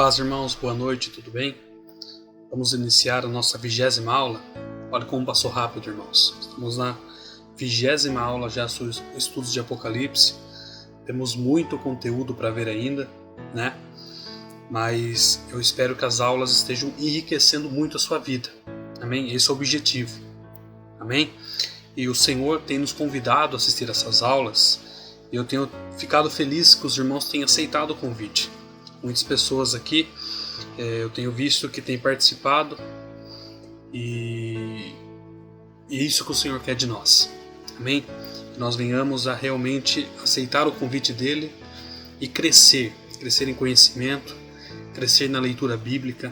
Paz, irmãos, boa noite, tudo bem? Vamos iniciar a nossa 20ª aula. Olha como passou rápido, irmãos. Estamos na 20ª aula já sobre estudos de Apocalipse. Temos muito conteúdo para ver ainda, né? Mas eu espero que as aulas estejam enriquecendo muito a sua vida. Amém? Esse é o objetivo. Amém? E o Senhor tem nos convidado a assistir essas aulas. E eu tenho ficado feliz que os irmãos tenham aceitado o convite. Muitas pessoas aqui eu tenho visto que têm participado e é isso que o Senhor quer de nós. Amém? Que nós venhamos a realmente aceitar o convite dele e crescer em conhecimento, crescer na leitura bíblica.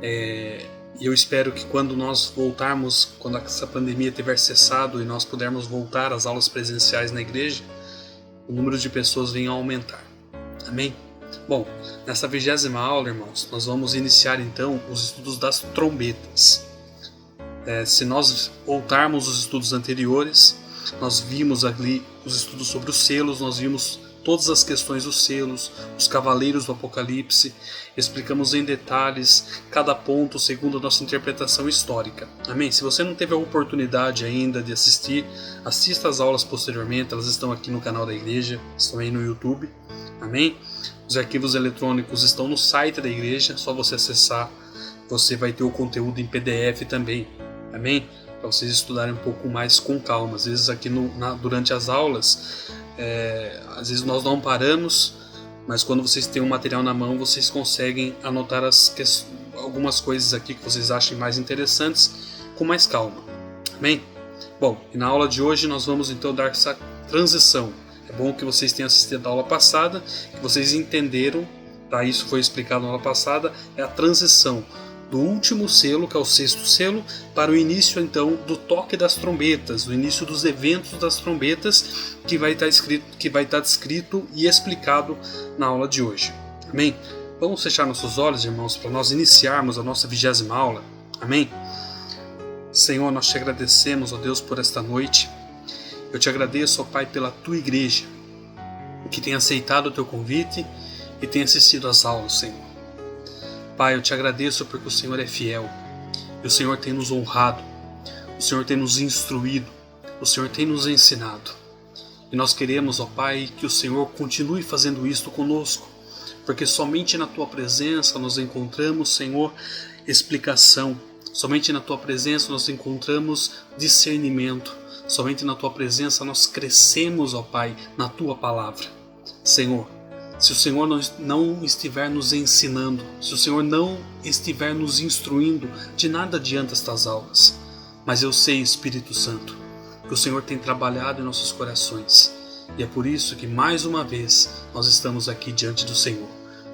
E eu espero que quando nós voltarmos, quando essa pandemia tiver cessado e nós pudermos voltar às aulas presenciais na igreja, o número de pessoas venha a aumentar. Amém? Bom, nessa 20ª aula, irmãos, nós vamos iniciar então os estudos das trombetas. Se nós voltarmos aos estudos anteriores, nós vimos ali os estudos sobre os selos, nós vimos todas as questões dos selos, os cavaleiros do Apocalipse, explicamos em detalhes cada ponto segundo a nossa interpretação histórica. Amém? Se você não teve a oportunidade ainda de assistir, assista às aulas posteriormente, elas estão aqui no canal da igreja, estão aí no YouTube. Amém? Os arquivos eletrônicos estão no site da igreja, só você acessar, você vai ter o conteúdo em PDF também. Amém? Para vocês estudarem um pouco mais com calma. Às vezes aqui durante as aulas, às vezes nós não paramos, mas quando vocês têm um material na mão, vocês conseguem anotar algumas coisas aqui que vocês achem mais interessantes com mais calma. Amém? Bom, e na aula de hoje nós vamos então dar essa transição. É bom que vocês tenham assistido a aula passada, que vocês entenderam, tá? Isso foi explicado na aula passada, é a transição do último selo, que é o 6º selo, para o início então do toque das trombetas, do início dos eventos das trombetas, que vai estar descrito e explicado na aula de hoje. Amém? Vamos fechar nossos olhos, irmãos, para nós iniciarmos a nossa 20ª aula. Amém? Senhor, nós te agradecemos, ó Deus, por esta noite. Eu te agradeço, ó Pai, pela tua igreja, que tem aceitado o teu convite e tem assistido às aulas, Senhor. Pai, eu te agradeço porque o Senhor é fiel, e o Senhor tem nos honrado, o Senhor tem nos instruído, o Senhor tem nos ensinado. E nós queremos, ó Pai, que o Senhor continue fazendo isto conosco, porque somente na tua presença nós encontramos, Senhor, explicação, somente na tua presença nós encontramos discernimento. Somente na tua presença nós crescemos, ó Pai, na tua palavra. Senhor, se o Senhor não estiver nos ensinando, se o Senhor não estiver nos instruindo, de nada adianta estas aulas. Mas eu sei, Espírito Santo, que o Senhor tem trabalhado em nossos corações. E é por isso que mais uma vez nós estamos aqui diante do Senhor.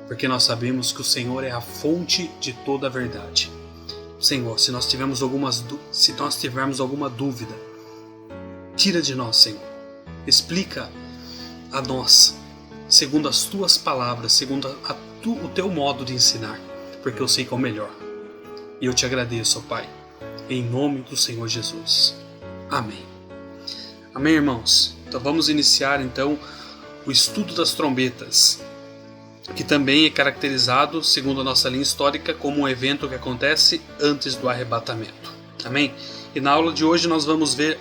Porque nós sabemos que o Senhor é a fonte de toda a verdade. Senhor, se nós tivermos alguma dúvida, tira de nós, Senhor. Explica a nós, segundo as tuas palavras, segundo o teu modo de ensinar, porque eu sei que é o melhor. E eu te agradeço, ó Pai, em nome do Senhor Jesus. Amém. Amém, irmãos? Então vamos iniciar então o estudo das trombetas, que também é caracterizado, segundo a nossa linha histórica, como um evento que acontece antes do arrebatamento. Amém? E na aula de hoje nós vamos ver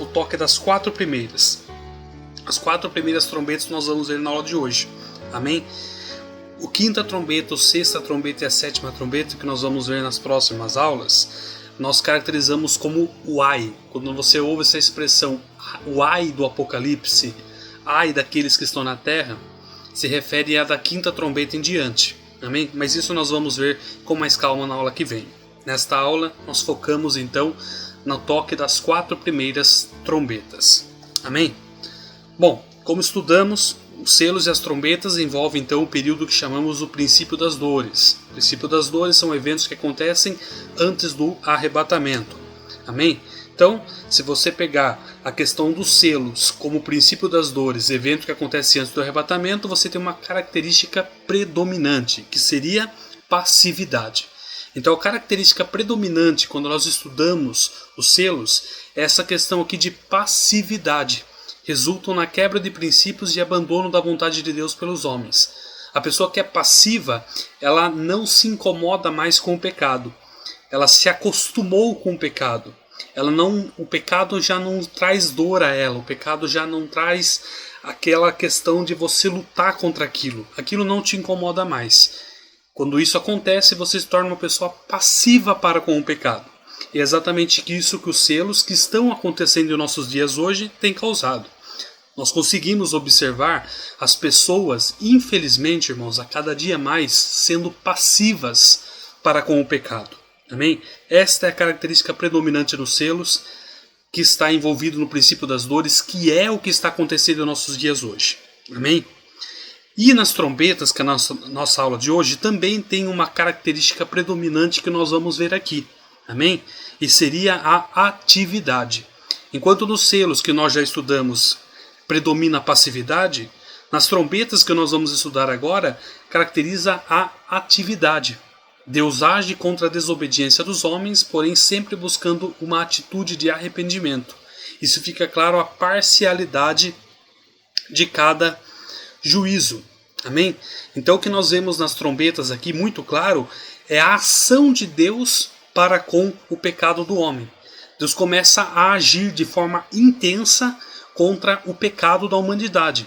o toque das 4 primeiras. As 4 primeiras trombetas nós vamos ver na aula de hoje. Amém? O 5ª trombeta, a 6ª trombeta e a 7ª trombeta, que nós vamos ver nas próximas aulas, nós caracterizamos como o ai. Quando você ouve essa expressão, o ai do Apocalipse, ai daqueles que estão na terra, se refere à da 5ª trombeta em diante. Amém? Mas isso nós vamos ver com mais calma na aula que vem. Nesta aula, nós focamos então no toque das 4 primeiras trombetas. Amém? Bom, como estudamos, os selos e as trombetas envolvem então o período que chamamos o princípio das dores. O princípio das dores são eventos que acontecem antes do arrebatamento. Amém? Então, se você pegar a questão dos selos como o princípio das dores, evento que acontece antes do arrebatamento, você tem uma característica predominante, que seria passividade. Então a característica predominante quando nós estudamos os selos é essa questão aqui de passividade. Resultam na quebra de princípios e abandono da vontade de Deus pelos homens. A pessoa que é passiva, ela não se incomoda mais com o pecado. Ela se acostumou com o pecado. O pecado já não traz dor a ela. O pecado já não traz aquela questão de você lutar contra aquilo. Aquilo não te incomoda mais. Quando isso acontece, você se torna uma pessoa passiva para com o pecado. E é exatamente isso que os selos que estão acontecendo em nossos dias hoje têm causado. Nós conseguimos observar as pessoas, infelizmente, irmãos, a cada dia mais sendo passivas para com o pecado. Amém? Esta é a característica predominante dos selos, que está envolvido no princípio das dores, que é o que está acontecendo em nossos dias hoje. Amém? E nas trombetas, que é a nossa aula de hoje, também tem uma característica predominante que nós vamos ver aqui. Amém? E seria a atividade. Enquanto nos selos que nós já estudamos predomina a passividade, nas trombetas que nós vamos estudar agora, caracteriza a atividade. Deus age contra a desobediência dos homens, porém sempre buscando uma atitude de arrependimento. Isso fica claro a parcialidade de cada juízo. Amém? Então o que nós vemos nas trombetas aqui, muito claro, é a ação de Deus para com o pecado do homem. Deus começa a agir de forma intensa contra o pecado da humanidade.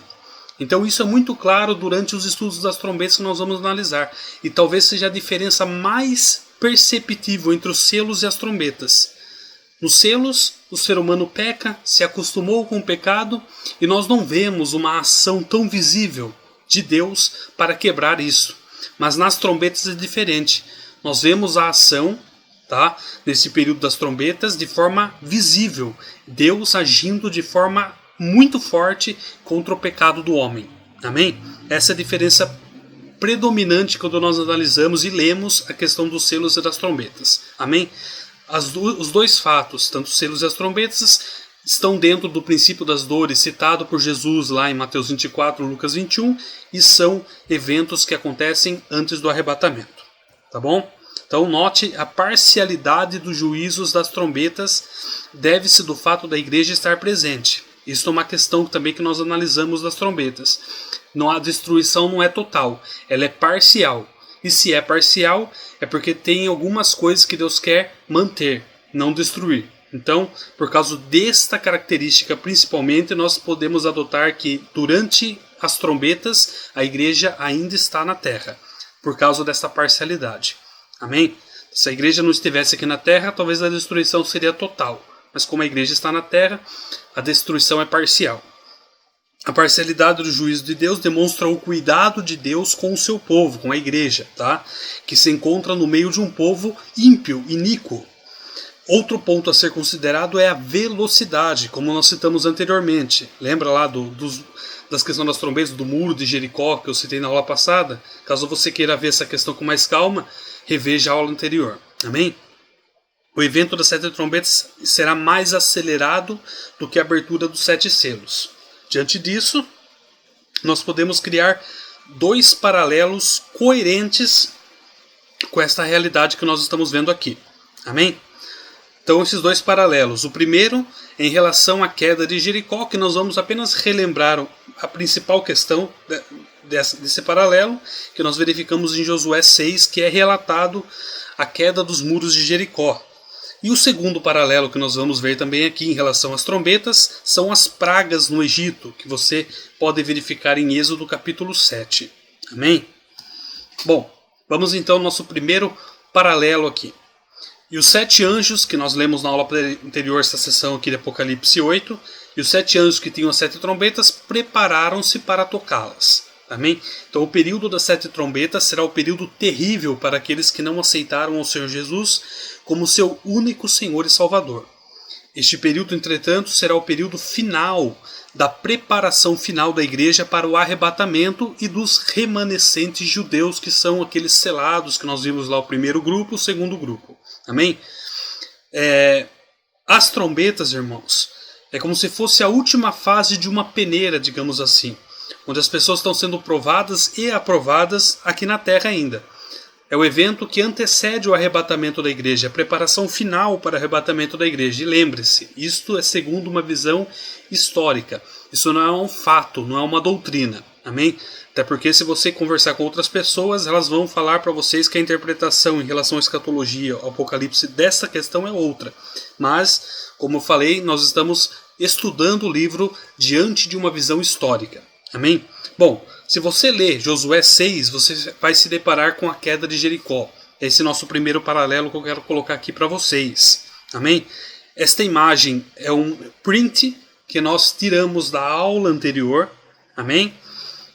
Então isso é muito claro durante os estudos das trombetas que nós vamos analisar. E talvez seja a diferença mais perceptível entre os selos e as trombetas. Nos selos, o ser humano peca, se acostumou com o pecado, e nós não vemos uma ação tão visível de Deus para quebrar isso. Mas nas trombetas é diferente. Nós vemos a ação, nesse período das trombetas, de forma visível. Deus agindo de forma muito forte contra o pecado do homem. Amém? Essa é a diferença predominante quando nós analisamos e lemos a questão dos selos e das trombetas. Amém? Os dois fatos, tanto os selos e as trombetas, estão dentro do princípio das dores citado por Jesus lá em Mateus 24, Lucas 21, e são eventos que acontecem antes do arrebatamento. Tá bom? Então note a parcialidade dos juízos das trombetas deve-se do fato da igreja estar presente. Isso é uma questão também que nós analisamos das trombetas. A destruição não é total, ela é parcial. E se é parcial, é porque tem algumas coisas que Deus quer manter, não destruir. Então, por causa desta característica principalmente, nós podemos adotar que durante as trombetas a igreja ainda está na terra, por causa dessa parcialidade. Amém? Se a igreja não estivesse aqui na terra, talvez a destruição seria total. Mas como a igreja está na terra, a destruição é parcial. A parcialidade do juízo de Deus demonstra o cuidado de Deus com o seu povo, com a igreja, que se encontra no meio de um povo ímpio, iníquo. Outro ponto a ser considerado é a velocidade, como nós citamos anteriormente. Lembra lá das questões das trombetas, do muro de Jericó, que eu citei na aula passada? Caso você queira ver essa questão com mais calma, reveja a aula anterior. Amém? O evento das 7 trombetas será mais acelerado do que a abertura dos 7 selos. Diante disso, nós podemos criar 2 paralelos coerentes com esta realidade que nós estamos vendo aqui. Amém? Então, esses 2 paralelos. O primeiro, em relação à queda de Jericó, que nós vamos apenas relembrar a principal questão desse paralelo, que nós verificamos em Josué 6, que é relatado a queda dos muros de Jericó. E o segundo paralelo que nós vamos ver também aqui em relação às trombetas são as pragas no Egito, que você pode verificar em Êxodo capítulo 7. Amém? Bom, vamos então ao nosso primeiro paralelo aqui. E os 7 anjos, que nós lemos na aula anterior, essa sessão aqui de Apocalipse 8, e os 7 anjos que tinham as 7 trombetas prepararam-se para tocá-las. Amém? Então o período das 7 trombetas será o período terrível para aqueles que não aceitaram o Senhor Jesus como seu único Senhor e Salvador. Este período, entretanto, será o período final da preparação final da igreja para o arrebatamento e dos remanescentes judeus, que são aqueles selados que nós vimos lá, o primeiro grupo, o segundo grupo. Amém? As trombetas, irmãos, é como se fosse a última fase de uma peneira, digamos assim, onde as pessoas estão sendo provadas e aprovadas aqui na terra ainda. É o evento que antecede o arrebatamento da igreja, a preparação final para o arrebatamento da igreja. E lembre-se, isto é segundo uma visão histórica. Isso não é um fato, não é uma doutrina. Amém? Até porque se você conversar com outras pessoas, elas vão falar para vocês que a interpretação em relação à escatologia, ao Apocalipse, dessa questão é outra. Mas, como eu falei, nós estamos estudando o livro diante de uma visão histórica. Amém? Bom, se você ler Josué 6, você vai se deparar com a queda de Jericó. Esse é o nosso primeiro paralelo que eu quero colocar aqui para vocês. Amém? Esta imagem é um print que nós tiramos da aula anterior. Amém?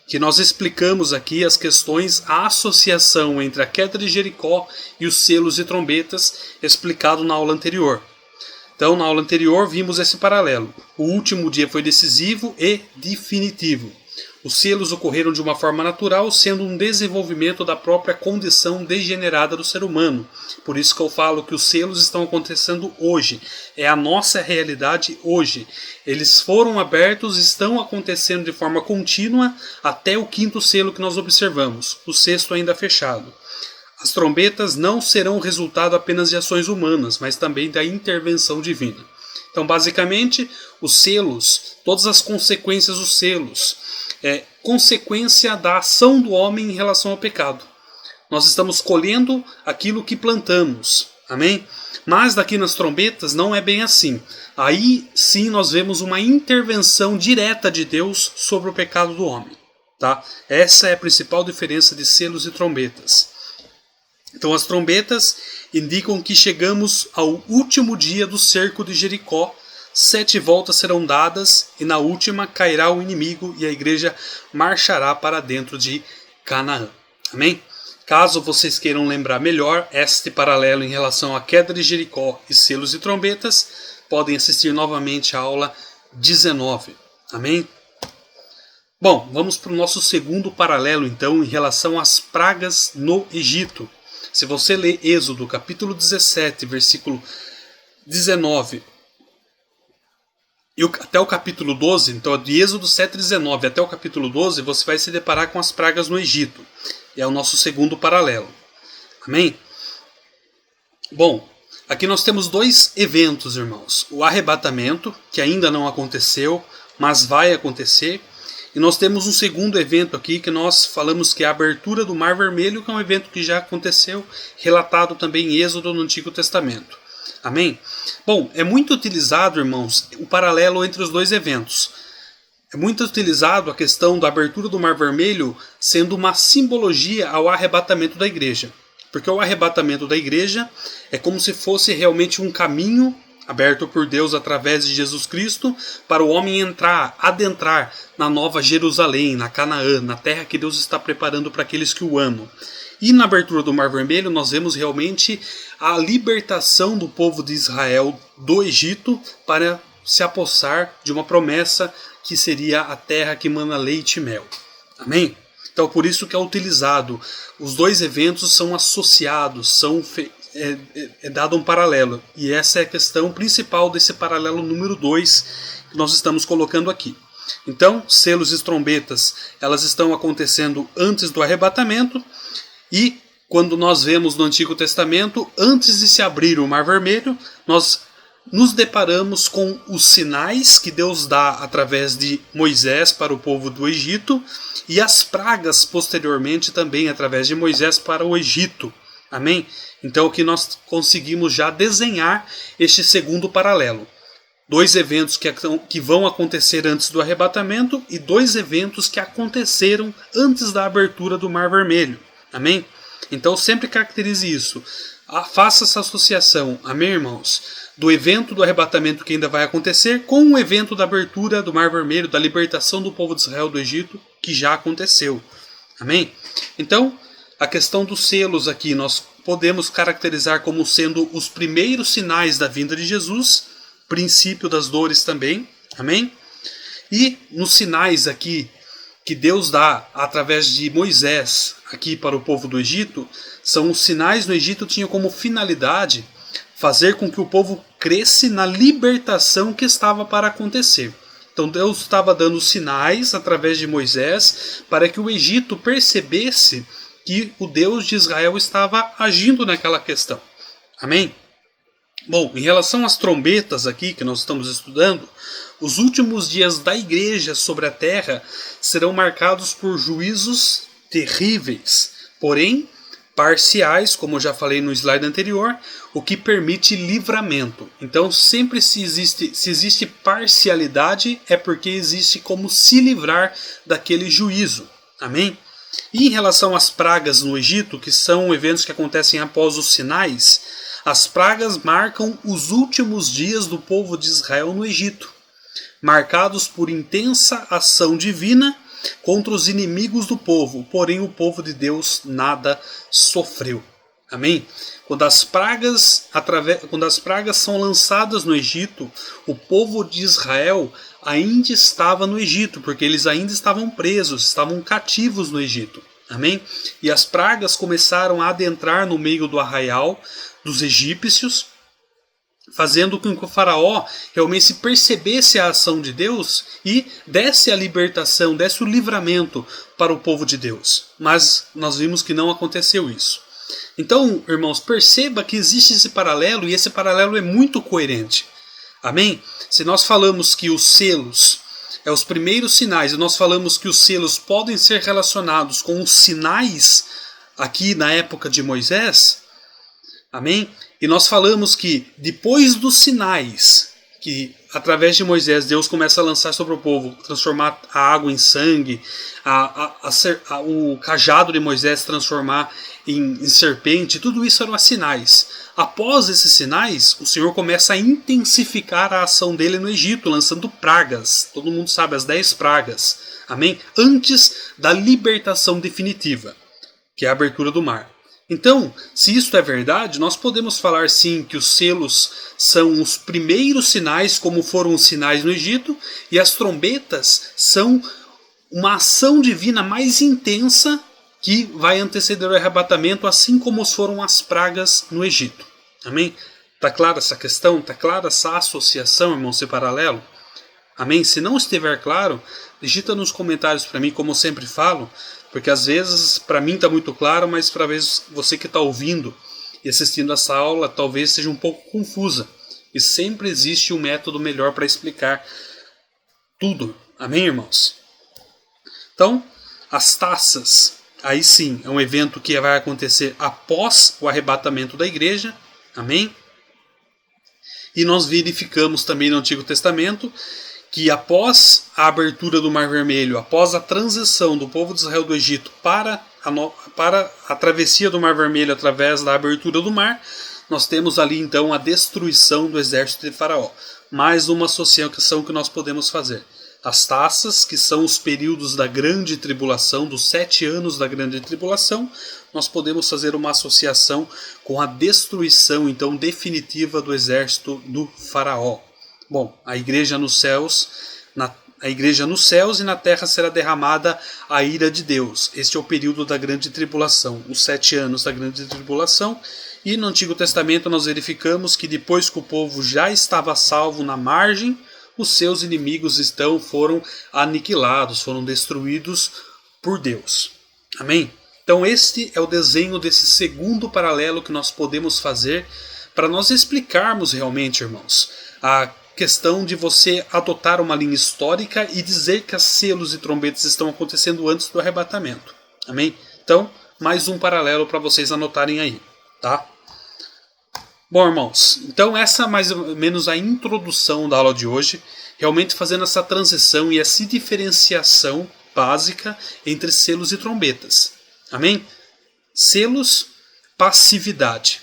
Que nós explicamos aqui as questões, a associação entre a queda de Jericó e os selos e trombetas, explicado na aula anterior. Então, na aula anterior, vimos esse paralelo. O último dia foi decisivo e definitivo. Os selos ocorreram de uma forma natural, sendo um desenvolvimento da própria condição degenerada do ser humano. Por isso que eu falo que os selos estão acontecendo hoje. É a nossa realidade hoje. Eles foram abertos, estão acontecendo de forma contínua até o quinto selo que nós observamos. O sexto ainda fechado. As trombetas não serão resultado apenas de ações humanas, mas também da intervenção divina. Então, basicamente, os selos, todas as consequências dos selos, é consequência da ação do homem em relação ao pecado. Nós estamos colhendo aquilo que plantamos. Amém? Mas daqui nas trombetas não é bem assim. Aí sim nós vemos uma intervenção direta de Deus sobre o pecado do homem. Tá? Essa é a principal diferença de selos e trombetas. Então as trombetas indicam que chegamos ao último dia do cerco de Jericó. 7 voltas serão dadas e na última cairá o inimigo e a igreja marchará para dentro de Canaã. Amém? Caso vocês queiram lembrar melhor este paralelo em relação à queda de Jericó e selos e trombetas, podem assistir novamente a aula 19. Amém? Bom, vamos para o nosso segundo paralelo então em relação às pragas no Egito. Se você ler Êxodo capítulo 17, versículo 19 e até o capítulo 12, então de Êxodo 7:19 até o capítulo 12, você vai se deparar com as pragas no Egito. E é o nosso segundo paralelo. Amém? Bom, aqui nós temos 2 eventos, irmãos. O arrebatamento, que ainda não aconteceu, mas vai acontecer. E nós temos um segundo evento aqui que nós falamos que é a abertura do Mar Vermelho, que é um evento que já aconteceu, relatado também em Êxodo no Antigo Testamento. Amém? Bom, é muito utilizado, irmãos, o paralelo entre os 2 eventos. É muito utilizado a questão da abertura do Mar Vermelho sendo uma simbologia ao arrebatamento da igreja. Porque o arrebatamento da igreja é como se fosse realmente um caminho aberto por Deus através de Jesus Cristo para o homem adentrar na Nova Jerusalém, na Canaã, na terra que Deus está preparando para aqueles que o amam. E na abertura do Mar Vermelho nós vemos realmente a libertação do povo de Israel do Egito para se apossar de uma promessa que seria a terra que mana leite e mel. Amém? Então por isso que é utilizado. Os 2 eventos são associados, é dado um paralelo. E essa é a questão principal desse paralelo número 2 que nós estamos colocando aqui. Então, selos e trombetas, elas estão acontecendo antes do arrebatamento. E quando nós vemos no Antigo Testamento, antes de se abrir o Mar Vermelho, nós nos deparamos com os sinais que Deus dá através de Moisés para o povo do Egito e as pragas posteriormente também através de Moisés para o Egito. Amém? Então aqui nós conseguimos já desenhar este segundo paralelo. 2 eventos que vão acontecer antes do arrebatamento e 2 eventos que aconteceram antes da abertura do Mar Vermelho. Amém? Então sempre caracterize isso. Faça essa associação, amém, irmãos? Do evento do arrebatamento que ainda vai acontecer com o evento da abertura do Mar Vermelho, da libertação do povo de Israel do Egito, que já aconteceu. Amém? Então, a questão dos selos aqui, nós podemos caracterizar como sendo os primeiros sinais da vinda de Jesus, princípio das dores também. Amém? E nos sinais aqui que Deus dá através de Moisés aqui para o povo do Egito, são os sinais no Egito tinham como finalidade fazer com que o povo cresce na libertação que estava para acontecer. Então Deus estava dando sinais através de Moisés para que o Egito percebesse que o Deus de Israel estava agindo naquela questão. Amém? Bom, em relação às trombetas aqui que nós estamos estudando, os últimos dias da igreja sobre a terra serão marcados por juízos terríveis, porém parciais, como eu já falei no slide anterior, o que permite livramento. Então, sempre se existe parcialidade, é porque existe como se livrar daquele juízo. Amém? E em relação às pragas no Egito, que são eventos que acontecem após os sinais, as pragas marcam os últimos dias do povo de Israel no Egito, marcados por intensa ação divina contra os inimigos do povo, porém o povo de Deus nada sofreu. Amém? Quando as pragas são lançadas no Egito, o povo de Israel ainda estava no Egito, porque eles ainda estavam presos, estavam cativos no Egito. Amém? E as pragas começaram a adentrar no meio do arraial dos egípcios, fazendo com que o faraó realmente se percebesse a ação de Deus e desse a libertação, desse o livramento para o povo de Deus. Mas nós vimos que não aconteceu isso. Então, irmãos, perceba que existe esse paralelo e esse paralelo é muito coerente. Amém? Se nós falamos que os selos os primeiros sinais, e nós falamos que os selos podem ser relacionados com os sinais aqui na época de Moisés, amém? E nós falamos que depois dos sinais, que através de Moisés Deus começa a lançar sobre o povo, transformar a água em sangue, o cajado de Moisés transformar em serpente, tudo isso eram sinais. Após esses sinais, o Senhor começa a intensificar a ação dele no Egito, lançando pragas. Todo mundo sabe, as 10 pragas. Amém? Antes da libertação definitiva, que é a abertura do mar. Então, se isto é verdade, nós podemos falar sim que os selos são os primeiros sinais, como foram os sinais no Egito, e as trombetas são uma ação divina mais intensa que vai anteceder o arrebatamento, assim como foram as pragas no Egito. Amém? Está clara essa questão? Está clara essa associação, irmão, esse paralelo? Amém? Se não estiver claro, digita nos comentários para mim, como eu sempre falo, porque às vezes para mim está muito claro, mas para você que está ouvindo e assistindo essa aula talvez seja um pouco confusa. E sempre existe um método melhor para explicar tudo. Amém, irmãos? Então, as taças, aí sim, é um evento que vai acontecer após o arrebatamento da igreja. Amém? E nós verificamos também no Antigo Testamento que após a abertura do Mar Vermelho, após a transição do povo de Israel do Egito para a travessia do Mar Vermelho através da abertura do mar, nós temos ali então a destruição do exército de Faraó. Mais uma associação que nós podemos fazer. As taças, que são os períodos da grande tribulação, dos 7 anos da grande tribulação, nós podemos fazer uma associação com a destruição então definitiva do exército do Faraó. Bom, a igreja nos céus e na terra será derramada a ira de Deus. Este é o período da grande tribulação, os 7 anos da grande tribulação. E no Antigo Testamento nós verificamos que depois que o povo já estava salvo na margem, os seus inimigos foram aniquilados, foram destruídos por Deus. Amém? Então este é o desenho desse segundo paralelo que nós podemos fazer para nós explicarmos realmente, irmãos, a questão de você adotar uma linha histórica e dizer que as selos e trombetas estão acontecendo antes do arrebatamento. Amém? Então, mais um paralelo para vocês anotarem aí, tá? Bom, irmãos, então essa é mais ou menos a introdução da aula de hoje, realmente fazendo essa transição e essa diferenciação básica entre selos e trombetas. Amém? Selos, passividade.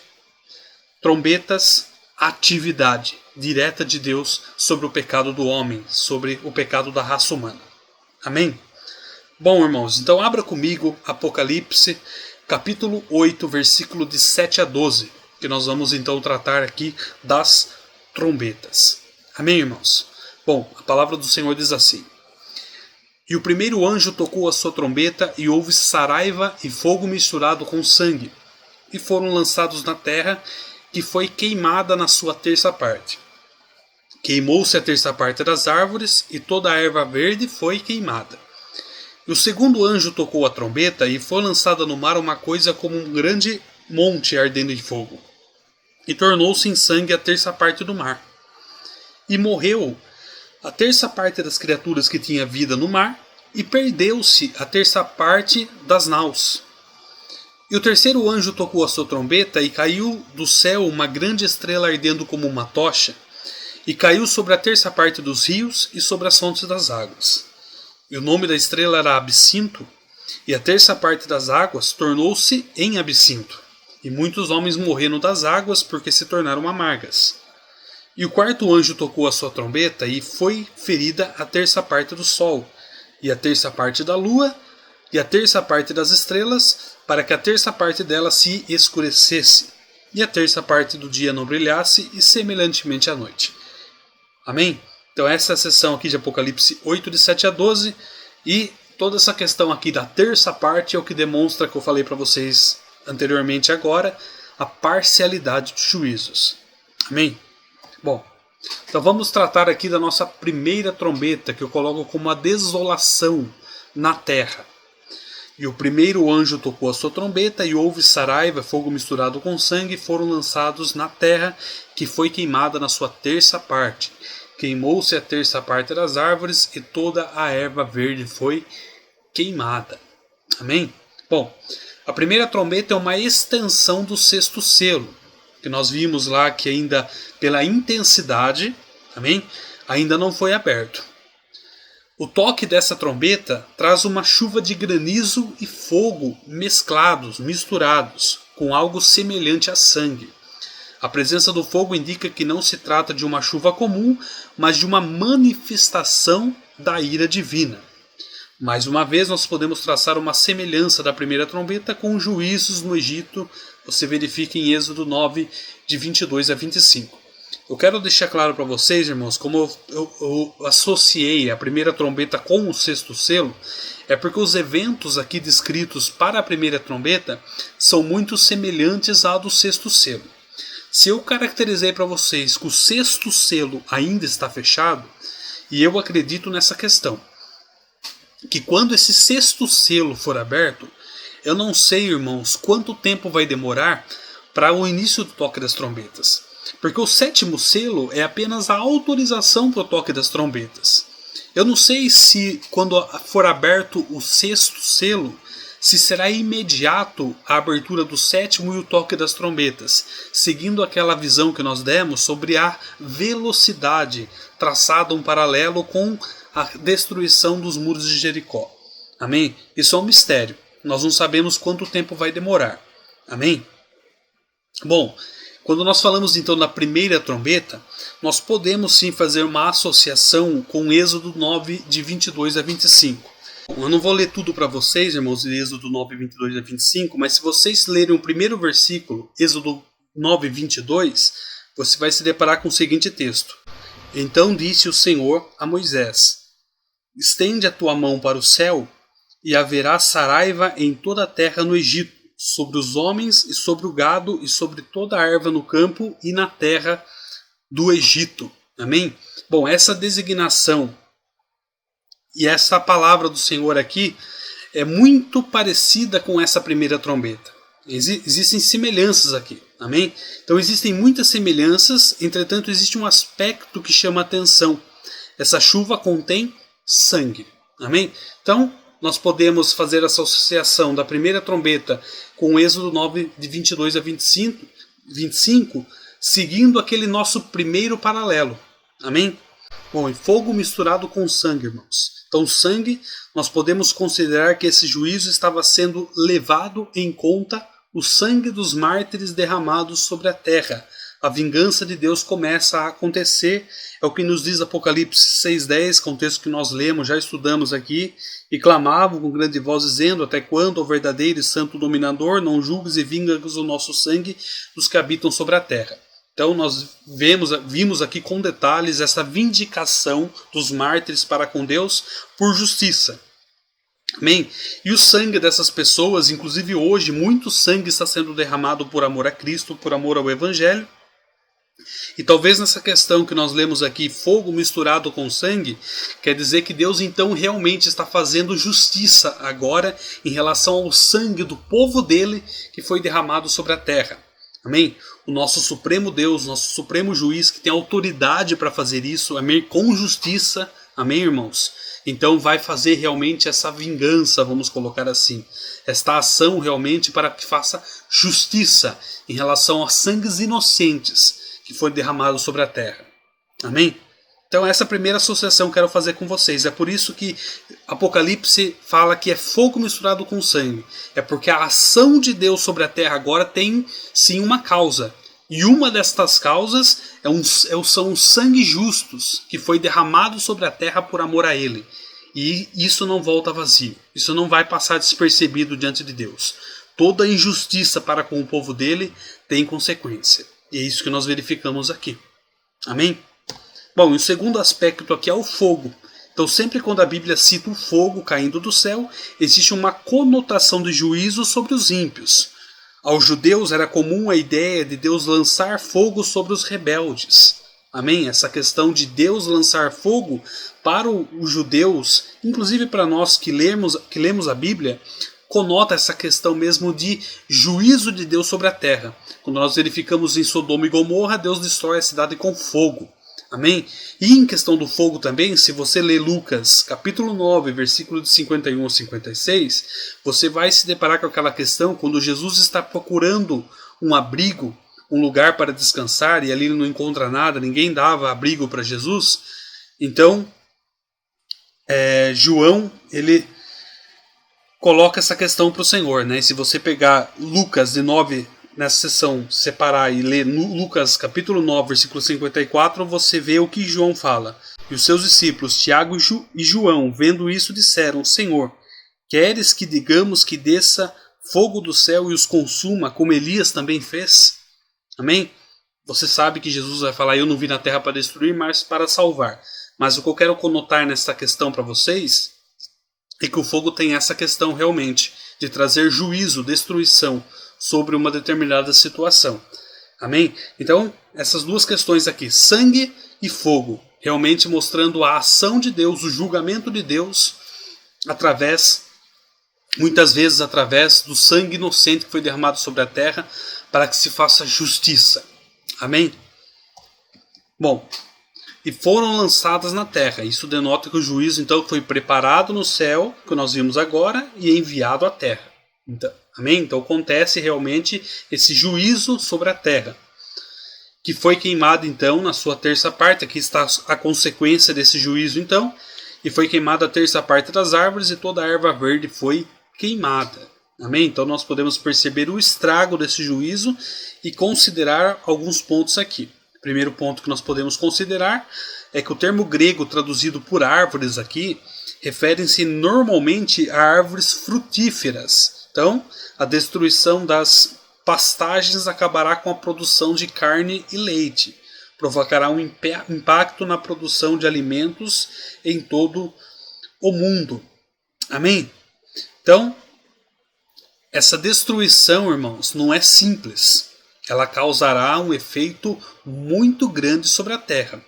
Trombetas, atividade direta de Deus sobre o pecado do homem, sobre o pecado da raça humana. Amém? Bom, irmãos, então abra comigo Apocalipse, capítulo 8, versículo de 7 a 12, que nós vamos então tratar aqui das trombetas. Amém, irmãos? Bom, a palavra do Senhor diz assim: E o primeiro anjo tocou a sua trombeta, e houve saraiva e fogo misturado com sangue, e foram lançados na terra, que foi queimada na sua terça parte. Queimou-se a terça parte das árvores, e toda a erva verde foi queimada. E o segundo anjo tocou a trombeta e foi lançada no mar uma coisa como um grande monte ardendo em fogo. E tornou-se em sangue a terça parte do mar. E morreu a terça parte das criaturas que tinha vida no mar, e perdeu-se a terça parte das naus. E o terceiro anjo tocou a sua trombeta, e caiu do céu uma grande estrela ardendo como uma tocha, e caiu sobre a terça parte dos rios e sobre as fontes das águas. E o nome da estrela era Absinto, e a terça parte das águas tornou-se em absinto, e muitos homens morreram das águas porque se tornaram amargas. E o quarto anjo tocou a sua trombeta, e foi ferida a terça parte do sol, e a terça parte da lua, e a terça parte das estrelas, para que a terça parte dela se escurecesse, e a terça parte do dia não brilhasse, e semelhantemente à noite. Amém? Então essa é a sessão aqui de Apocalipse 8, de 7 a 12, e toda essa questão aqui da terça parte é o que demonstra, que eu falei para vocês anteriormente agora, a parcialidade dos juízos. Amém? Bom, então vamos tratar aqui da nossa primeira trombeta, que eu coloco como a desolação na terra. E o primeiro anjo tocou a sua trombeta, e houve saraiva, fogo misturado com sangue, e foram lançados na terra, que foi queimada na sua terça parte. Queimou-se a terça parte das árvores, e toda a erva verde foi queimada. Amém? Bom, a primeira trombeta é uma extensão do sexto selo, que nós vimos lá que ainda pela intensidade, amém? Ainda não foi aberto. O toque dessa trombeta traz uma chuva de granizo e fogo mesclados, misturados, com algo semelhante a sangue. A presença do fogo indica que não se trata de uma chuva comum, mas de uma manifestação da ira divina. Mais uma vez, nós podemos traçar uma semelhança da primeira trombeta com os juízos no Egito. Você verifica em Êxodo 9, de 22 a 25. Eu quero deixar claro para vocês, irmãos, como eu associei a primeira trombeta com o sexto selo, é porque os eventos aqui descritos para a primeira trombeta são muito semelhantes à do sexto selo. Se eu caracterizei para vocês que o sexto selo ainda está fechado, e eu acredito nessa questão, que quando esse sexto selo for aberto, eu não sei, irmãos, quanto tempo vai demorar para o início do toque das trombetas. Porque o sétimo selo é apenas a autorização para o toque das trombetas. Eu não sei se quando for aberto o sexto selo, se será imediato a abertura do sétimo e o toque das trombetas, seguindo aquela visão que nós demos sobre a velocidade, traçada um paralelo com a destruição dos muros de Jericó. Amém? Isso é um mistério. Nós não sabemos quanto tempo vai demorar. Amém? Bom, quando nós falamos então da primeira trombeta, nós podemos sim fazer uma associação com Êxodo 9, de 22 a 25. Eu não vou ler tudo para vocês, irmãos, de Êxodo 9, 22 a 25, mas se vocês lerem o primeiro versículo, Êxodo 9, 22, você vai se deparar com o seguinte texto. Então disse o Senhor a Moisés: estende a tua mão para o céu, e haverá saraiva em toda a terra no Egito, sobre os homens e sobre o gado e sobre toda a erva no campo e na terra do Egito. Amém? Bom, essa designação e essa palavra do Senhor aqui é muito parecida com essa primeira trombeta. Existem semelhanças aqui. Amém? Então existem muitas semelhanças, entretanto existe um aspecto que chama atenção. Essa chuva contém sangue. Amém? Então nós podemos fazer essa associação da primeira trombeta com o Êxodo 9, de 22 a 25, seguindo aquele nosso primeiro paralelo. Amém? Bom, e fogo misturado com sangue, irmãos. Então, sangue, nós podemos considerar que esse juízo estava sendo levado em conta o sangue dos mártires derramados sobre a terra. A vingança de Deus começa a acontecer. É o que nos diz Apocalipse 6,10, que é um texto que nós lemos, já estudamos aqui. E clamavam com grande voz, dizendo: até quando, ó verdadeiro e santo dominador, não julgues e vingas o nosso sangue dos que habitam sobre a terra. Então nós vimos aqui com detalhes essa vindicação dos mártires para com Deus por justiça. Amém? E o sangue dessas pessoas, inclusive hoje, muito sangue está sendo derramado por amor a Cristo, por amor ao Evangelho. E talvez nessa questão que nós lemos aqui, fogo misturado com sangue, quer dizer que Deus então realmente está fazendo justiça agora em relação ao sangue do povo dele que foi derramado sobre a terra. Amém? O nosso supremo Deus, nosso supremo juiz, que tem autoridade para fazer isso, amém? Com justiça, amém, irmãos? Então vai fazer realmente essa vingança, vamos colocar assim, esta ação realmente para que faça justiça em relação aos sangues inocentes que foi derramado sobre a terra. Amém? Então essa primeira associação que eu quero fazer com vocês. É por isso que Apocalipse fala que é fogo misturado com sangue. É porque a ação de Deus sobre a terra agora tem sim uma causa. E uma destas causas são os sangues justos que foi derramado sobre a terra por amor a Ele. E isso não volta vazio. Isso não vai passar despercebido diante de Deus. Toda injustiça para com o povo dele tem consequência. E é isso que nós verificamos aqui. Amém? Bom, e o segundo aspecto aqui é o fogo. Então sempre quando a Bíblia cita o fogo caindo do céu, existe uma conotação de juízo sobre os ímpios. Aos judeus era comum a ideia de Deus lançar fogo sobre os rebeldes. Amém? Essa questão de Deus lançar fogo para os judeus, inclusive para nós que lemos a Bíblia, conota essa questão mesmo de juízo de Deus sobre a terra. Quando nós verificamos em Sodoma e Gomorra, Deus destrói a cidade com fogo. Amém? E em questão do fogo também, se você ler Lucas capítulo 9, versículo de 51 a 56, você vai se deparar com aquela questão quando Jesus está procurando um abrigo, um lugar para descansar, e ali ele não encontra nada, ninguém dava abrigo para Jesus. Então, João, ele coloca essa questão para o Senhor, né? E se você pegar Lucas de 9, nessa sessão, separar e ler Lucas capítulo 9, versículo 54, você vê o que João fala. E os seus discípulos, Tiago e João, vendo isso, disseram: Senhor, queres que digamos que desça fogo do céu e os consuma, como Elias também fez? Amém? Você sabe que Jesus vai falar: eu não vim na terra para destruir, mas para salvar. Mas o que eu quero conotar nessa questão para vocês é que o fogo tem essa questão realmente de trazer juízo, destruição sobre uma determinada situação. Amém? Então, essas duas questões aqui, sangue e fogo, realmente mostrando a ação de Deus, o julgamento de Deus, muitas vezes através do sangue inocente que foi derramado sobre a terra, para que se faça justiça. Amém? Bom, e foram lançadas na terra. Isso denota que o juízo então foi preparado no céu, que nós vimos agora, e enviado à terra. Então, amém? Então acontece realmente esse juízo sobre a terra, que foi queimado então na sua terça parte. Aqui está a consequência desse juízo então. E foi queimada a terça parte das árvores e toda a erva verde foi queimada. Amém? Então nós podemos perceber o estrago desse juízo e considerar alguns pontos aqui. O primeiro ponto que nós podemos considerar é que o termo grego traduzido por árvores aqui refere-se normalmente a árvores frutíferas. Então, a destruição das pastagens acabará com a produção de carne e leite. Provocará um impacto na produção de alimentos em todo o mundo. Amém? Então, essa destruição, irmãos, não é simples. Ela causará um efeito muito grande sobre a terra.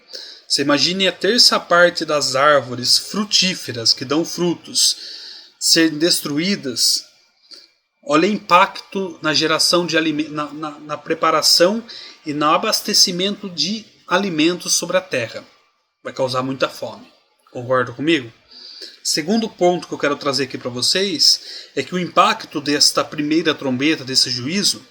Você imagine a terça parte das árvores frutíferas que dão frutos serem destruídas. Olha o impacto na geração de alimentos, na preparação e no abastecimento de alimentos sobre a terra. Vai causar muita fome. Concorda comigo? Segundo ponto que eu quero trazer aqui para vocês é que o impacto desta primeira trombeta, desse juízo,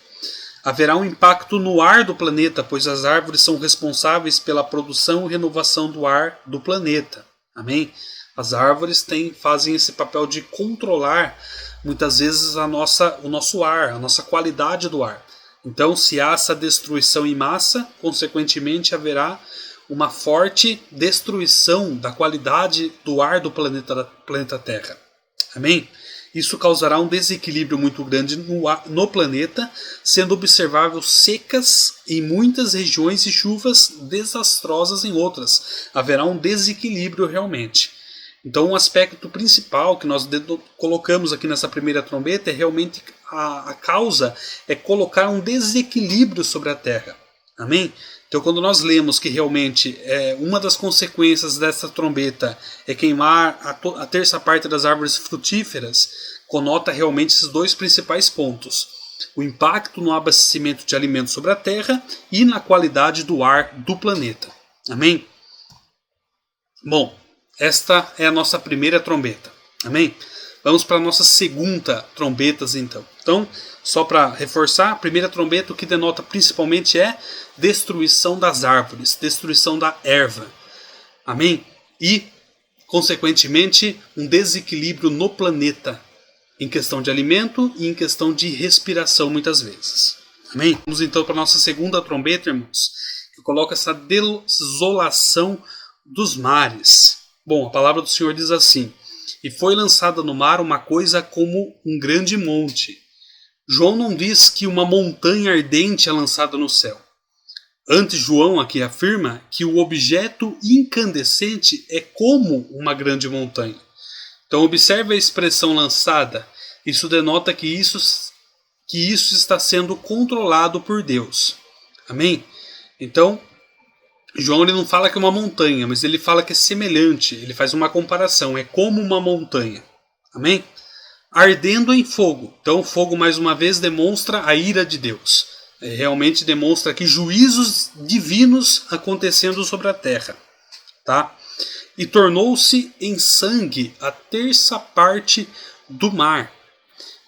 haverá um impacto no ar do planeta, pois as árvores são responsáveis pela produção e renovação do ar do planeta. Amém? As árvores fazem esse papel de controlar muitas vezes o nosso ar, a nossa qualidade do ar. Então, se há essa destruição em massa, consequentemente haverá uma forte destruição da qualidade do ar do planeta Terra. Amém? Isso causará um desequilíbrio muito grande no planeta, sendo observável secas em muitas regiões e chuvas desastrosas em outras. Haverá um desequilíbrio realmente. Então, um aspecto principal que nós colocamos aqui nessa primeira trombeta é realmente a causa é colocar um desequilíbrio sobre a terra. Amém? Então, quando nós lemos que realmente uma das consequências dessa trombeta é queimar a terça parte das árvores frutíferas, conota realmente esses dois principais pontos: o impacto no abastecimento de alimentos sobre a terra e na qualidade do ar do planeta. Amém? Bom, esta é a nossa primeira trombeta. Amém? Vamos para a nossa segunda trombeta, então. Então, só para reforçar, a primeira trombeta o que denota principalmente é destruição das árvores, destruição da erva. Amém? E, consequentemente, um desequilíbrio no planeta, em questão de alimento e em questão de respiração, muitas vezes. Amém? Vamos então para a nossa segunda trombeta, irmãos, que coloca essa desolação dos mares. Bom, a palavra do Senhor diz assim: e foi lançada no mar uma coisa como um grande monte. João não diz que uma montanha ardente é lançada no céu. Antes, João aqui afirma que o objeto incandescente é como uma grande montanha. Então observe a expressão lançada. Isso denota que isso está sendo controlado por Deus. Amém? Então, João ele não fala que é uma montanha, mas ele fala que é semelhante. Ele faz uma comparação. É como uma montanha. Amém? Ardendo em fogo. Então o fogo mais uma vez demonstra a ira de Deus. Realmente demonstra aqui juízos divinos acontecendo sobre a terra. Tá? E tornou-se em sangue a terça parte do mar.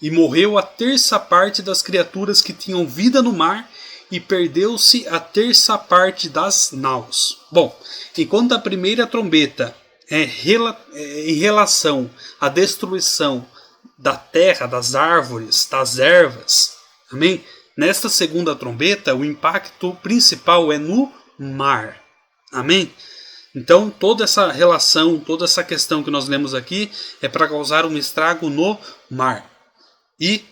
E morreu a terça parte das criaturas que tinham vida no mar, e perdeu-se a terça parte das naus. Bom, enquanto a primeira trombeta é em relação à destruição da terra, das árvores, das ervas, amém? Nesta segunda trombeta, o impacto principal é no mar, amém? Então, toda essa relação, toda essa questão que nós lemos aqui é para causar um estrago no mar. E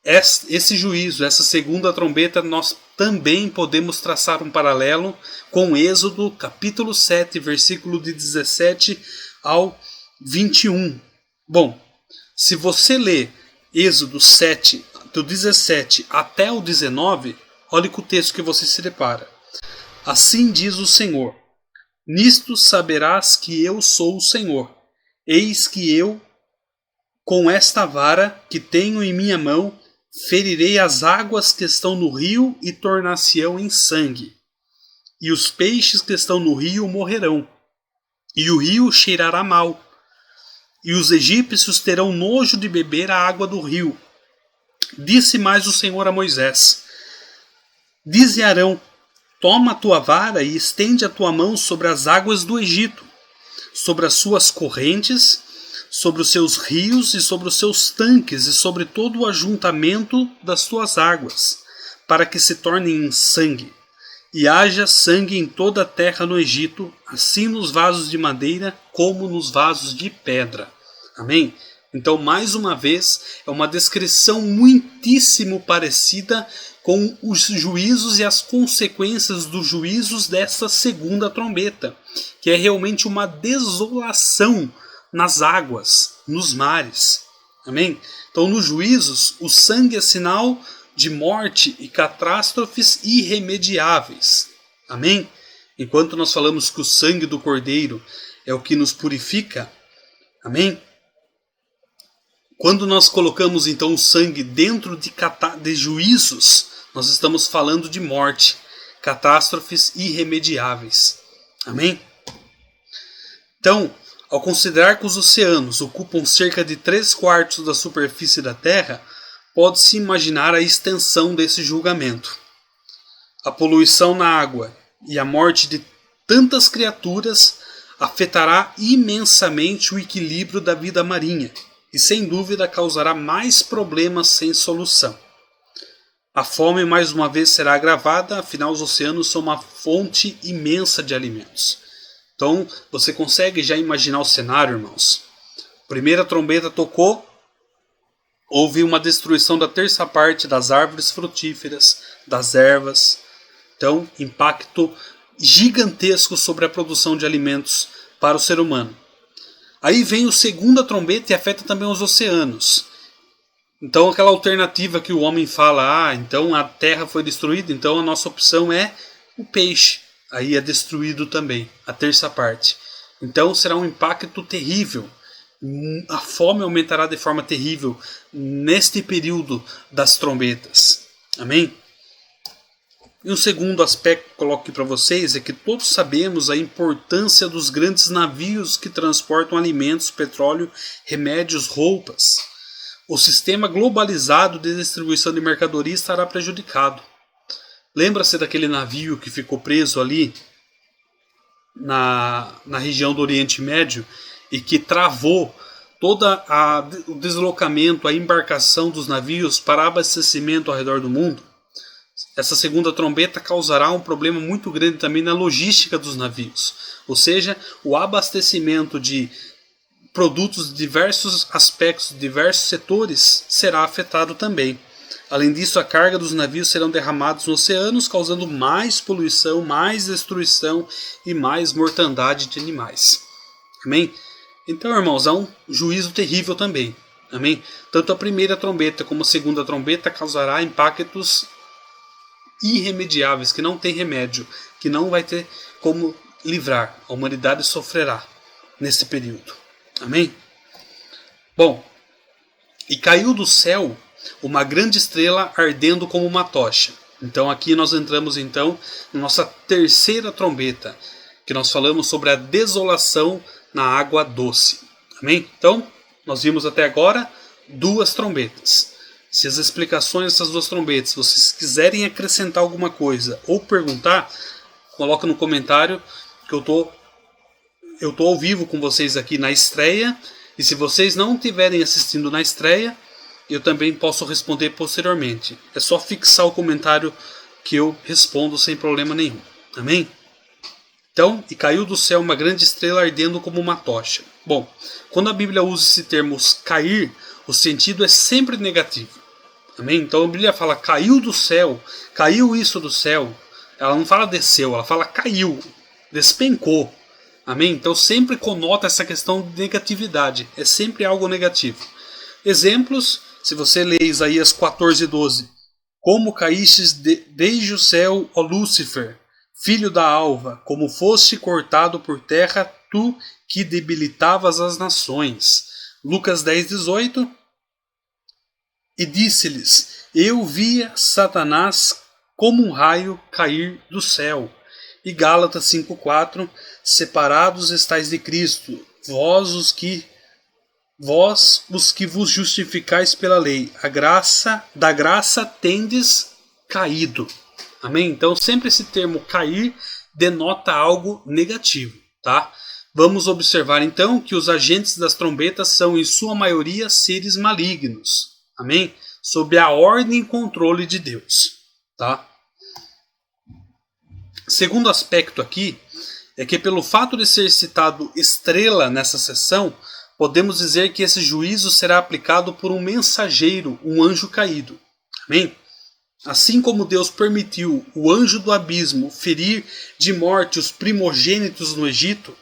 esse juízo, essa segunda trombeta, nós também podemos traçar um paralelo com Êxodo, capítulo 7, versículo de 17 ao 21. Bom, se você ler Êxodo 7, do 17 até o 19, olhe com o texto que você se depara. Assim diz o Senhor: nisto saberás que eu sou o Senhor. Eis que eu, com esta vara que tenho em minha mão, ferirei as águas que estão no rio e tornar-se-ão em sangue. E os peixes que estão no rio morrerão. E o rio cheirará mal. E os egípcios terão nojo de beber a água do rio. Disse mais o Senhor a Moisés: dize a Arão: toma a tua vara e estende a tua mão sobre as águas do Egito, sobre as suas correntes, sobre os seus rios e sobre os seus tanques e sobre todo o ajuntamento das tuas águas, para que se tornem em sangue. E haja sangue em toda a terra no Egito, assim nos vasos de madeira como nos vasos de pedra. Amém? Então, mais uma vez, é uma descrição muitíssimo parecida com os juízos e as consequências dos juízos dessa segunda trombeta, que é realmente uma desolação nas águas, nos mares. Amém? Então, nos juízos, o sangue é sinal de morte e catástrofes irremediáveis. Amém? Enquanto nós falamos que o sangue do Cordeiro é o que nos purifica. Amém? Quando nós colocamos então o sangue dentro de juízos, nós estamos falando de morte, catástrofes irremediáveis. Amém? Então, ao considerar que os oceanos ocupam cerca de 3/4 da superfície da Terra, pode-se imaginar a extensão desse julgamento. A poluição na água e a morte de tantas criaturas afetará imensamente o equilíbrio da vida marinha e, sem dúvida, causará mais problemas sem solução. A fome mais uma vez será agravada, afinal os oceanos são uma fonte imensa de alimentos. Então, você consegue já imaginar o cenário, irmãos? Primeira trombeta tocou, houve uma destruição da terça parte das árvores frutíferas, das ervas. Então, impacto gigantesco sobre a produção de alimentos para o ser humano. Aí vem a segunda trombeta e afeta também os oceanos. Então, aquela alternativa que o homem fala, então a terra foi destruída, então a nossa opção é o peixe aí é destruído também, a terça parte. Então será um impacto terrível. A fome aumentará de forma terrível neste período das trombetas. Amém? E um segundo aspecto que coloco aqui para vocês é que todos sabemos a importância dos grandes navios que transportam alimentos, petróleo, remédios, roupas. O sistema globalizado de distribuição de mercadoria estará prejudicado. Lembra-se daquele navio que ficou preso ali na região do Oriente Médio e que travou todo o deslocamento, a embarcação dos navios para abastecimento ao redor do mundo? Essa segunda trombeta causará um problema muito grande também na logística dos navios. Ou seja, o abastecimento de produtos de diversos aspectos, de diversos setores, será afetado também. Além disso, a carga dos navios serão derramados nos oceanos, causando mais poluição, mais destruição e mais mortandade de animais. Amém? Então, irmãos, há um juízo terrível também. Amém? Tanto a primeira trombeta como a segunda trombeta causará impactos irremediáveis, que não tem remédio, que não vai ter como livrar. A humanidade sofrerá nesse período. Amém? Bom, e caiu do céu uma grande estrela ardendo como uma tocha. Então aqui nós entramos então na nossa terceira trombeta, que nós falamos sobre a desolação na água doce. Amém? Então, nós vimos até agora 2 trombetas. Se as explicações dessas 2 trombetas, vocês quiserem acrescentar alguma coisa ou perguntar, coloca no comentário que eu tô ao vivo com vocês aqui na estreia. E se vocês não estiverem assistindo na estreia, eu também posso responder posteriormente. É só fixar o comentário que eu respondo sem problema nenhum. Amém? Então, e caiu do céu uma grande estrela ardendo como uma tocha. Bom, quando a Bíblia usa esse termo cair, o sentido é sempre negativo. Amém? Então a Bíblia fala caiu do céu, caiu isso do céu. Ela não fala desceu, ela fala caiu, despencou. Amém? Então sempre conota essa questão de negatividade. É sempre algo negativo. Exemplos, se você lê Isaías 14:12. Como caístes desde o céu, ó Lúcifer, filho da alva, como foste cortado por terra, tu que debilitavas as nações. Lucas 10:18. E disse-lhes, eu via Satanás como um raio cair do céu. E Gálatas 5:4, separados estáis de Cristo, vós os que vos justificais pela lei, da graça tendes caído. Amém? Então sempre esse termo cair denota algo negativo, tá? Vamos observar então que os agentes das trombetas são em sua maioria seres malignos. Amém? Sob a ordem e controle de Deus, tá? Segundo aspecto aqui é que pelo fato de ser citado estrela nessa sessão, podemos dizer que esse juízo será aplicado por um mensageiro, um anjo caído. Amém? Assim como Deus permitiu o anjo do abismo ferir de morte os primogênitos no Egito,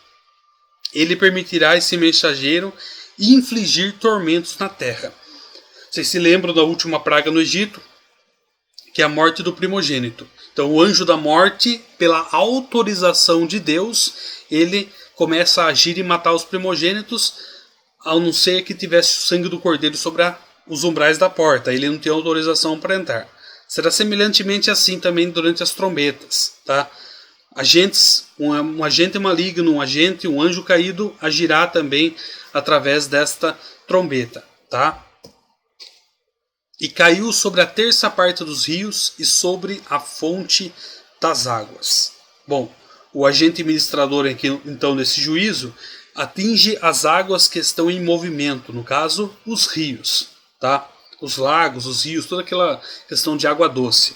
ele permitirá esse mensageiro infligir tormentos na terra. Vocês se lembram da última praga no Egito? Que é a morte do primogênito. Então o anjo da morte, pela autorização de Deus, ele começa a agir e matar os primogênitos, a não ser que tivesse o sangue do cordeiro sobre os umbrais da porta. Ele não tem autorização para entrar. Será semelhantemente assim também durante as trombetas. Tá? Agentes, um agente maligno, um anjo caído, agirá também através desta trombeta. Tá? E caiu sobre a terça parte dos rios e sobre a fonte das águas. Bom, o agente ministrador aqui, então, nesse juízo, atinge as águas que estão em movimento, no caso, os rios, tá? Os lagos, os rios, toda aquela questão de água doce.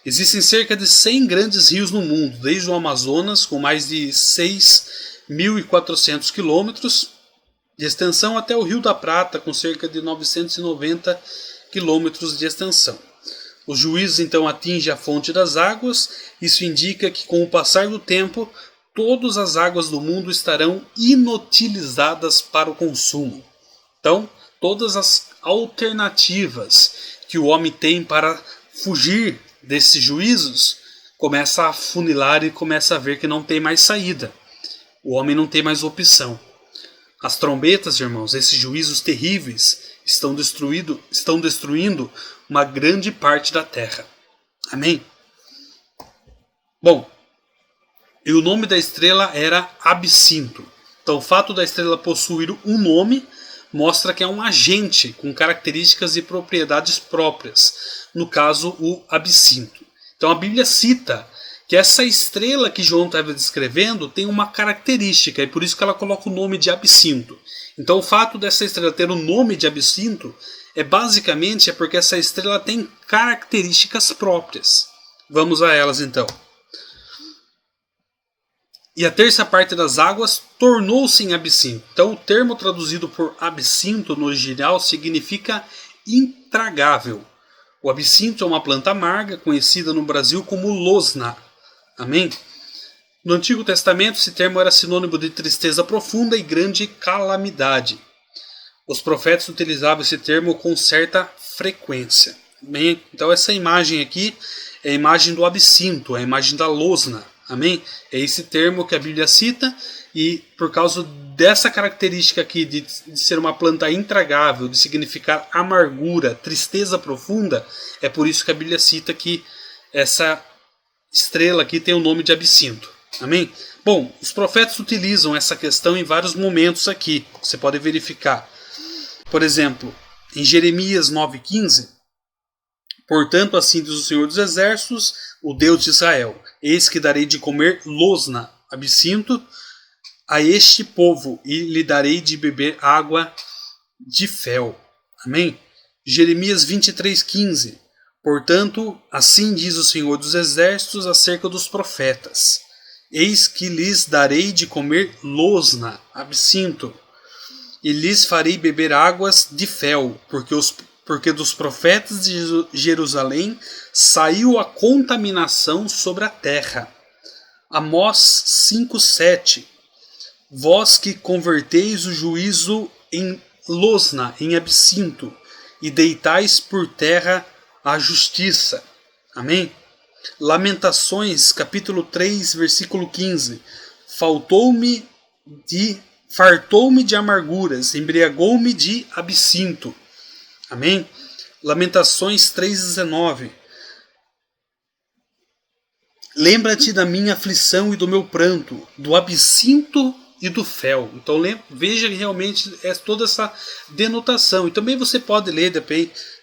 Existem cerca de 100 grandes rios no mundo, desde o Amazonas, com mais de 6.400 quilômetros de extensão, até o Rio da Prata, com cerca de 990 quilômetros de extensão. Os juízos então atingem a fonte das águas. Isso indica que com o passar do tempo, todas as águas do mundo estarão inutilizadas para o consumo. Então, todas as alternativas que o homem tem para fugir desses juízos começa a funilar e começa a ver que não tem mais saída. O homem não tem mais opção. As trombetas, irmãos, esses juízos terríveis, estão destruindo uma grande parte da terra. Amém? Bom, e o nome da estrela era Absinto. Então, o fato da estrela possuir um nome mostra que é um agente com características e propriedades próprias. No caso, o absinto. Então, a Bíblia cita que essa estrela que João estava descrevendo tem uma característica, e por isso que ela coloca o nome de absinto. Então, o fato dessa estrela ter o nome de absinto basicamente porque essa estrela tem características próprias. Vamos a elas então. E a terça parte das águas tornou-se em absinto. Então, o termo traduzido por absinto no original significa intragável. O absinto é uma planta amarga, conhecida no Brasil como losna. Amém? No Antigo Testamento, esse termo era sinônimo de tristeza profunda e grande calamidade. Os profetas utilizavam esse termo com certa frequência. Bem, então, essa imagem aqui é a imagem do absinto, é a imagem da losna. Amém? É esse termo que a Bíblia cita, e por causa dessa característica aqui de ser uma planta intragável, de significar amargura, tristeza profunda, é por isso que a Bíblia cita que essa estrela aqui tem o nome de absinto. Amém? Bom, os profetas utilizam essa questão em vários momentos aqui. Você pode verificar. Por exemplo, em Jeremias 9,15, portanto, assim diz o Senhor dos Exércitos, o Deus de Israel: eis que darei de comer losna, absinto, a este povo, e lhe darei de beber água de fel. Amém? Jeremias 23,15. Portanto, assim diz o Senhor dos Exércitos acerca dos profetas: eis que lhes darei de comer losna, absinto, e lhes farei beber águas de fel, porque dos profetas de Jerusalém saiu a contaminação sobre a terra. Amós 5,7. Vós que converteis o juízo em losna, em absinto, e deitais por terra a justiça. Amém? Lamentações, capítulo 3, versículo 15. Fartou-me de amarguras, embriagou-me de absinto. Amém? Lamentações 3,19. Lembra-te da minha aflição e do meu pranto, do absinto e do fel. Então veja que realmente é toda essa denotação. E também você pode ler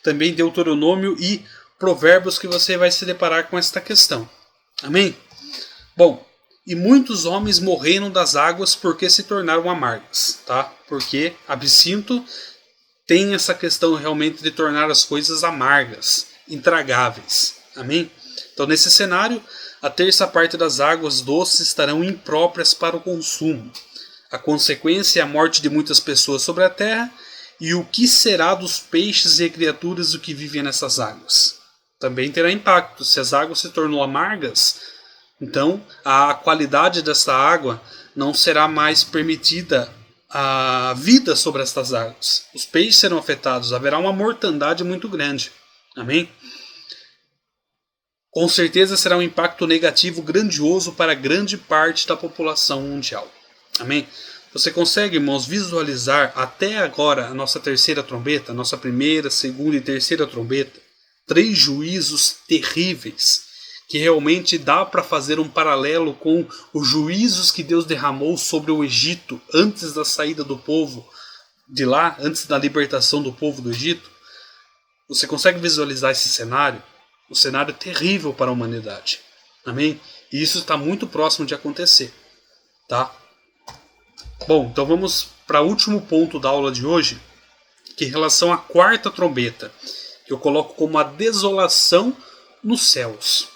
também Deuteronômio e Provérbios, que você vai se deparar com esta questão. Amém? Bom, e muitos homens morreram das águas porque se tornaram amargas, tá? Porque absinto tem essa questão realmente de tornar as coisas amargas, intragáveis. Amém? Então, nesse cenário, a terça parte das águas doces estarão impróprias para o consumo. A consequência é a morte de muitas pessoas sobre a terra, e o que será dos peixes e criaturas do que vivem nessas águas? Também terá impacto. Se as águas se tornam amargas, então a qualidade dessa água não será mais permitida a vida sobre estas águas. Os peixes serão afetados, haverá uma mortandade muito grande. Amém? Com certeza será um impacto negativo grandioso para grande parte da população mundial. Amém? Você consegue, irmãos, visualizar até agora a nossa terceira trombeta, a nossa primeira, segunda e terceira trombeta? 3 juízos terríveis, que realmente dá para fazer um paralelo com os juízos que Deus derramou sobre o Egito antes da saída do povo de lá, antes da libertação do povo do Egito. Você consegue visualizar esse cenário? Um cenário terrível para a humanidade. Amém? E isso está muito próximo de acontecer. Tá? Bom, então vamos para o último ponto da aula de hoje, que é em relação à quarta trombeta, que eu coloco como a desolação nos céus.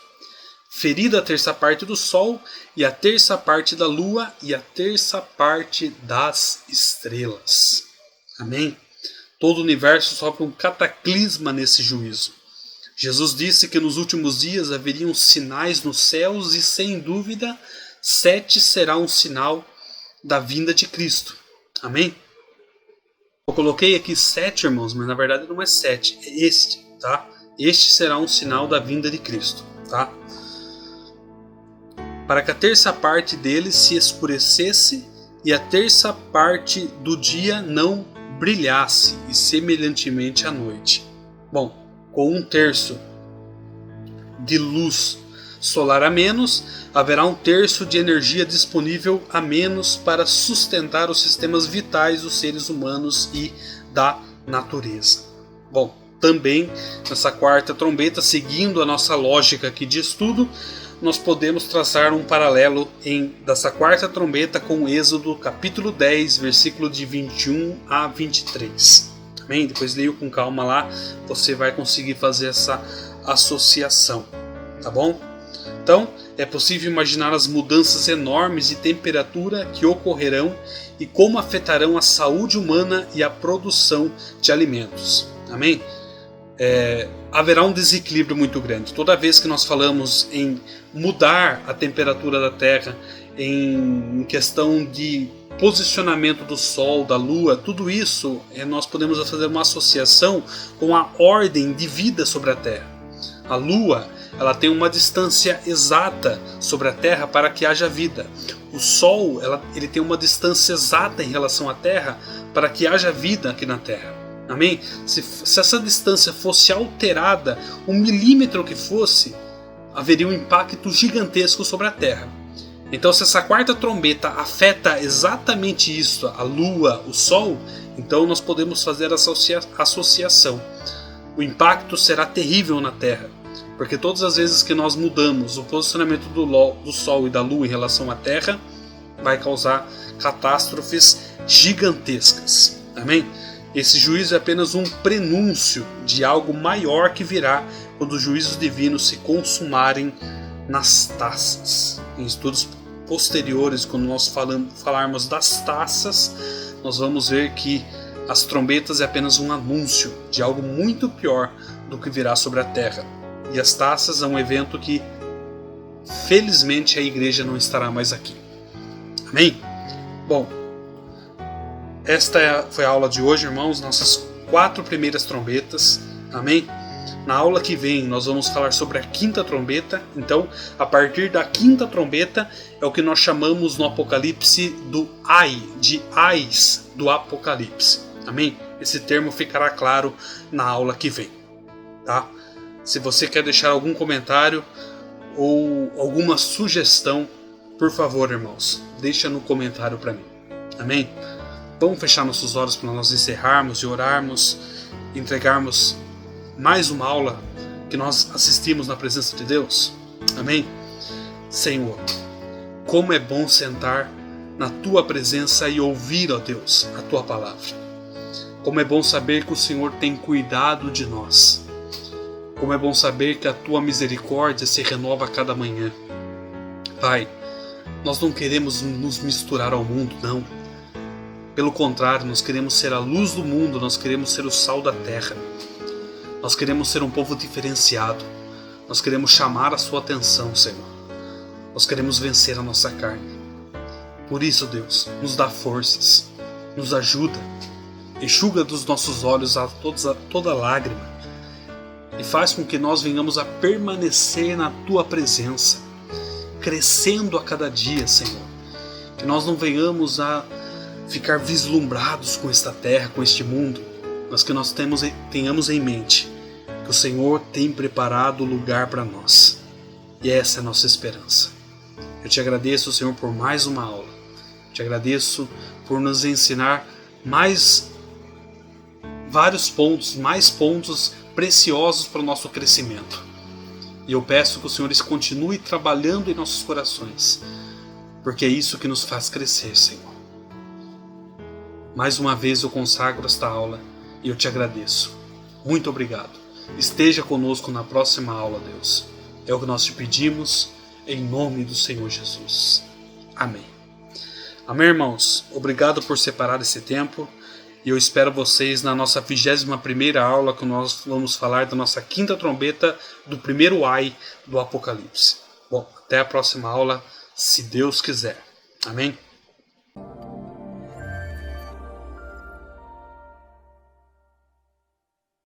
Ferida a terça parte do sol, e a terça parte da lua, e a terça parte das estrelas. Amém? Todo o universo sofre um cataclisma nesse juízo. Jesus disse que nos últimos dias haveriam sinais nos céus, e sem dúvida 7 será um sinal da vinda de Cristo. Amém? Eu coloquei aqui 7, irmãos, mas na verdade não é 7, é este, tá? Este será um sinal da vinda de Cristo, tá? para que a terça parte dele se escurecesse e a terça parte do dia não brilhasse, e semelhantemente à noite. Bom, com 1/3 de luz solar a menos, haverá 1/3 de energia disponível a menos para sustentar os sistemas vitais dos seres humanos e da natureza. Bom, também nessa quarta trombeta, seguindo a nossa lógica aqui de estudo, nós podemos traçar um paralelo dessa quarta trombeta com Êxodo capítulo 10, versículo de 21 a 23. Amém? Depois leio com calma lá, você vai conseguir fazer essa associação, tá bom? Então, é possível imaginar as mudanças enormes de temperatura que ocorrerão e como afetarão a saúde humana e a produção de alimentos. Amém? Haverá um desequilíbrio muito grande. Toda vez que nós falamos em mudar a temperatura da Terra, em questão de posicionamento do Sol, da Lua, tudo isso nós podemos fazer uma associação com a ordem de vida sobre a Terra. A Lua, ela tem uma distância exata sobre a Terra para que haja vida. O Sol, ele tem uma distância exata em relação à Terra para que haja vida aqui na Terra. Amém? Se essa distância fosse alterada, 1 milímetro que fosse, haveria um impacto gigantesco sobre a Terra. Então, se essa quarta trombeta afeta exatamente isso, a Lua, o Sol, então nós podemos fazer essa associação. O impacto será terrível na Terra, porque todas as vezes que nós mudamos o posicionamento do Sol e da Lua em relação à Terra, vai causar catástrofes gigantescas. Amém? Esse juízo é apenas um prenúncio de algo maior que virá quando os juízos divinos se consumarem nas taças. Em estudos posteriores, quando nós falarmos das taças, nós vamos ver que as trombetas é apenas um anúncio de algo muito pior do que virá sobre a Terra. E as taças é um evento que, felizmente, a igreja não estará mais aqui. Amém? Bom, esta foi a aula de hoje, irmãos, nossas 4 primeiras trombetas. Amém? Na aula que vem nós vamos falar sobre a quinta trombeta. Então, a partir da quinta trombeta é o que nós chamamos no Apocalipse do Ai, de Ais do Apocalipse. Amém? Esse termo ficará claro na aula que vem. Tá? Se você quer deixar algum comentário ou alguma sugestão, por favor, irmãos, deixa no comentário para mim. Amém? Vamos fechar nossos olhos para nós encerrarmos e orarmos, entregarmos mais uma aula que nós assistimos na presença de Deus. Amém? Senhor, como é bom sentar na Tua presença e ouvir, ó Deus, a Tua palavra. Como é bom saber que o Senhor tem cuidado de nós. Como é bom saber que a Tua misericórdia se renova a cada manhã. Pai, nós não queremos nos misturar ao mundo, não. Pelo contrário, nós queremos ser a luz do mundo, nós queremos ser o sal da terra. Nós queremos ser um povo diferenciado. Nós queremos chamar a sua atenção, Senhor. Nós queremos vencer a nossa carne. Por isso, Deus, nos dá forças, nos ajuda, enxuga dos nossos olhos toda lágrima e faz com que nós venhamos a permanecer na Tua presença, crescendo a cada dia, Senhor. Que nós não venhamos a ficar vislumbrados com esta terra, com este mundo, mas que nós tenhamos em mente que o Senhor tem preparado lugar para nós. E essa é a nossa esperança. Eu te agradeço, Senhor, por mais uma aula. Te agradeço por nos ensinar mais pontos preciosos para o nosso crescimento. E eu peço que o Senhor continue trabalhando em nossos corações, porque é isso que nos faz crescer, Senhor. Mais uma vez eu consagro esta aula e eu te agradeço. Muito obrigado. Esteja conosco na próxima aula, Deus. É o que nós te pedimos, em nome do Senhor Jesus. Amém. Amém, irmãos. Obrigado por separar esse tempo. E eu espero vocês na nossa 21ª aula, que nós vamos falar da nossa quinta trombeta do primeiro Ai do Apocalipse. Bom, até a próxima aula, se Deus quiser. Amém?